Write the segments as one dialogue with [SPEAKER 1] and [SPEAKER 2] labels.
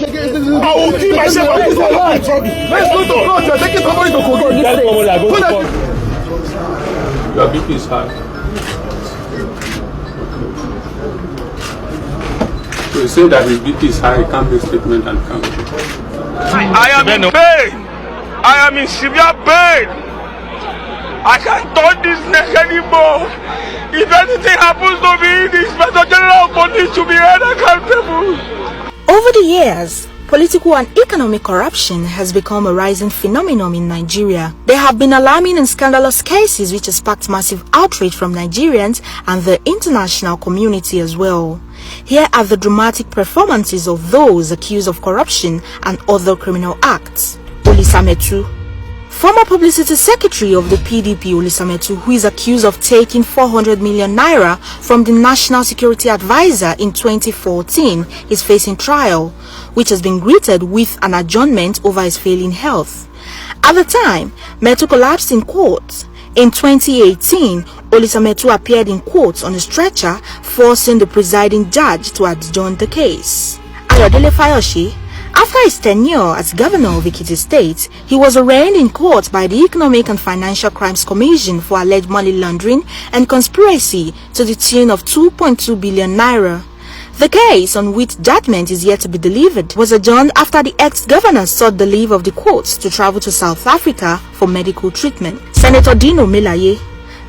[SPEAKER 1] I will kill myself and put my life in trouble. Let's go to court. You're taking somebody to court.
[SPEAKER 2] Your BP is high. So you say that his BP is high, he can't make statement and can't.
[SPEAKER 3] I am in pain. I am in severe pain. I can't turn this neck anymore. If anything happens to me, the Inspector General of Police should be held accountable.
[SPEAKER 4] Over the years, political and economic corruption has become a rising phenomenon in Nigeria. There have been alarming and scandalous cases which have sparked massive outrage from Nigerians and the international community as well. Here are the dramatic performances of those accused of corruption and other criminal acts. Olisametu, former publicity secretary of the PDP Olisametu, who is accused of taking 400 million naira from the National Security Advisor in 2014, is facing trial, which has been greeted with an adjournment over his failing health. At the time, Metu collapsed in court. In 2018, Olisametu appeared in court on a stretcher, forcing the presiding judge to adjourn the case. Ayodele Fayose, after his tenure as governor of Ekiti State, he was arraigned in court by the Economic and Financial Crimes Commission for alleged money laundering and conspiracy to the tune of 2.2 billion naira. The case, on which judgment is yet to be delivered, was adjourned after the ex-governor sought the leave of the courts to travel to South Africa for medical treatment. Senator Dino Melaye,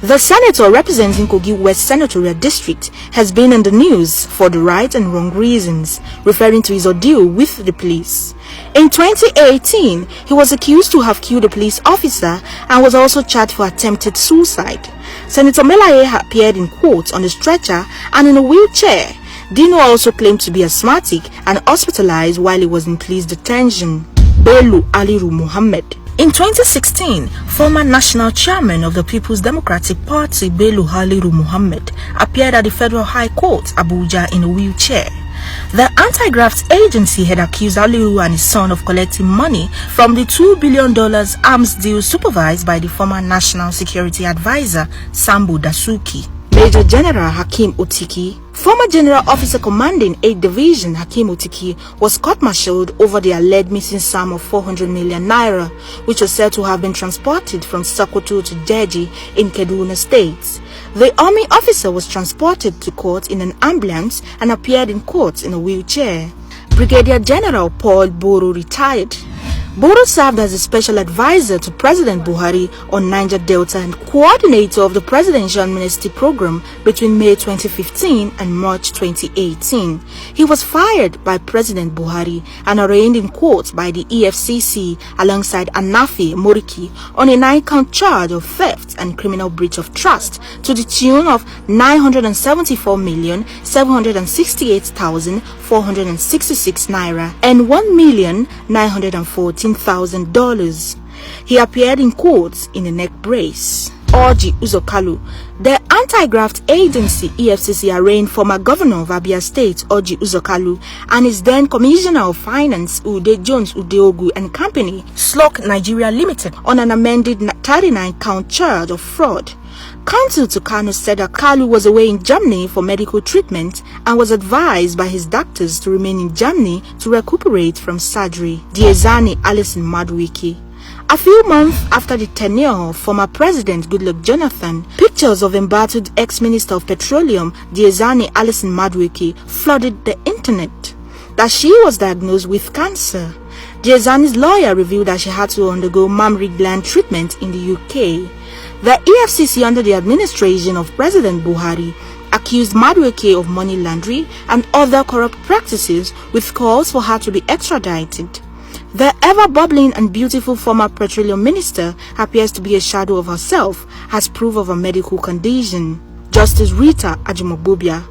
[SPEAKER 4] the senator representing Kogi West Senatorial District, has been in the news for the right and wrong reasons, referring to his ordeal with the police. In 2018, he was accused to have killed a police officer and was also charged for attempted suicide. Senator Melaye appeared in court on a stretcher and in a wheelchair. Dino also claimed to be asthmatic and hospitalized while he was in police detention. Bello Aliru Muhammad. In 2016, former national chairman of the People's Democratic Party, Bello Aliru Muhammad, appeared at the Federal High Court, Abuja, in a wheelchair. The anti-graft agency had accused Aliru and his son of collecting money from the $2 billion arms deal supervised by the former National Security Advisor, Sambo Dasuki. Major General Hakim Otiki, former General Officer Commanding 8th Division Hakim Otiki, was court-martialed over the alleged missing sum of 400 million naira, which was said to have been transported from Sokoto to Jeji in Kaduna State. The army officer was transported to court in an ambulance and appeared in court in a wheelchair. Brigadier General Paul Boro retired. Boro served as a special advisor to President Buhari on Niger Delta and coordinator of the Presidential Amnesty Program between May 2015 and March 2018. He was fired by President Buhari and arraigned in court by the EFCC alongside Anafi Moriki on a 9-count charge of theft and criminal breach of trust to the tune of 974,768,466 naira and $1,914,000. He appeared in court in a neck brace. Orji Uzokalu, the anti-graft agency EFCC arraigned former governor of Abia State, Orji Uzokalu, and his then commissioner of finance, Ude Jones Udeogu and Company, Slok Nigeria Limited, on an amended 39-count charge of fraud. Counsel to Kanu said that Kalu was away in Germany for medical treatment and was advised by his doctors to remain in Germany to recuperate from surgery. Diezani Alison Madueke. A few months after the tenure of former President Goodluck Jonathan, pictures of embattled ex-Minister of Petroleum Diezani Alison Madueke flooded the internet. That she was diagnosed with cancer. Diezani's lawyer revealed that she had to undergo mammary gland treatment in the UK. The EFCC under the administration of President Buhari accused Madueke of money laundering and other corrupt practices with calls for her to be extradited. The ever-bubbling and beautiful former petroleum minister appears to be a shadow of herself as proof of a medical condition. Justice Rita Ajimogbobia.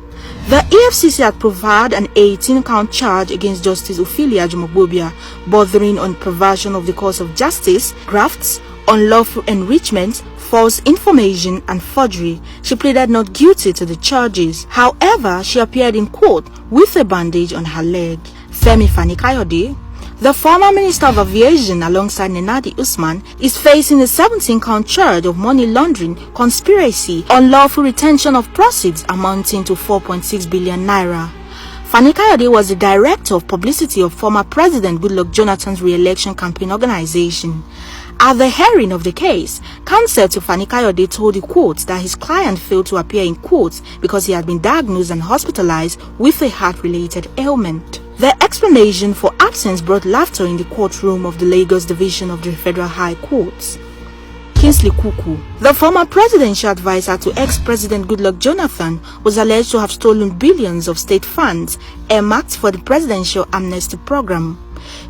[SPEAKER 4] The EFCC had provided an 18-count charge against Justice Ophelia Ajimogbobia, bordering on perversion of the course of justice, grafts, unlawful enrichment, false information and forgery. She pleaded not guilty to the charges. However, she appeared in court with a bandage on her leg. Femi Fani-Kayode, the former Minister of Aviation alongside Nenadi Usman, is facing a 17-count charge of money laundering, conspiracy, unlawful retention of proceeds amounting to 4.6 billion naira. Fani Kayode was the director of publicity of former President Goodluck Jonathan's re-election campaign organization. At the hearing of the case, counsel to Fani Kayode told the court that his client failed to appear in court because he had been diagnosed and hospitalized with a heart-related ailment. The explanation for absence brought laughter in the courtroom of the Lagos Division of the Federal High Court. Kingsley Kuku, the former presidential advisor to ex-President Goodluck Jonathan, was alleged to have stolen billions of state funds earmarked for the presidential amnesty program.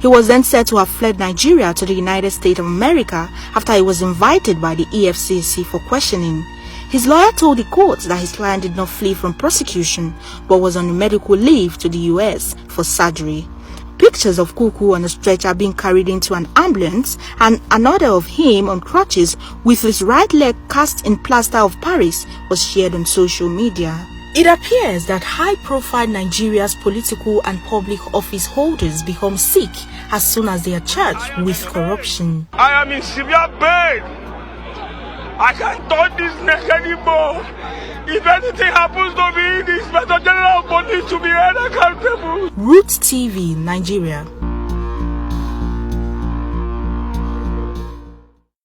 [SPEAKER 4] He was then said to have fled Nigeria to the United States of America after he was invited by the EFCC for questioning. His lawyer told the court that his client did not flee from prosecution but was on a medical leave to the US for surgery. Pictures of Kuku on a stretcher being carried into an ambulance and another of him on crutches with his right leg cast in plaster of Paris was shared on social media. It appears that high-profile Nigeria's political and public office holders become sick as soon as they are charged with corruption.
[SPEAKER 3] I am in severe pain. I can't touch this neck anymore. If anything happens to me, the Inspector General of Police to be held accountable.
[SPEAKER 4] Roots TV, Nigeria.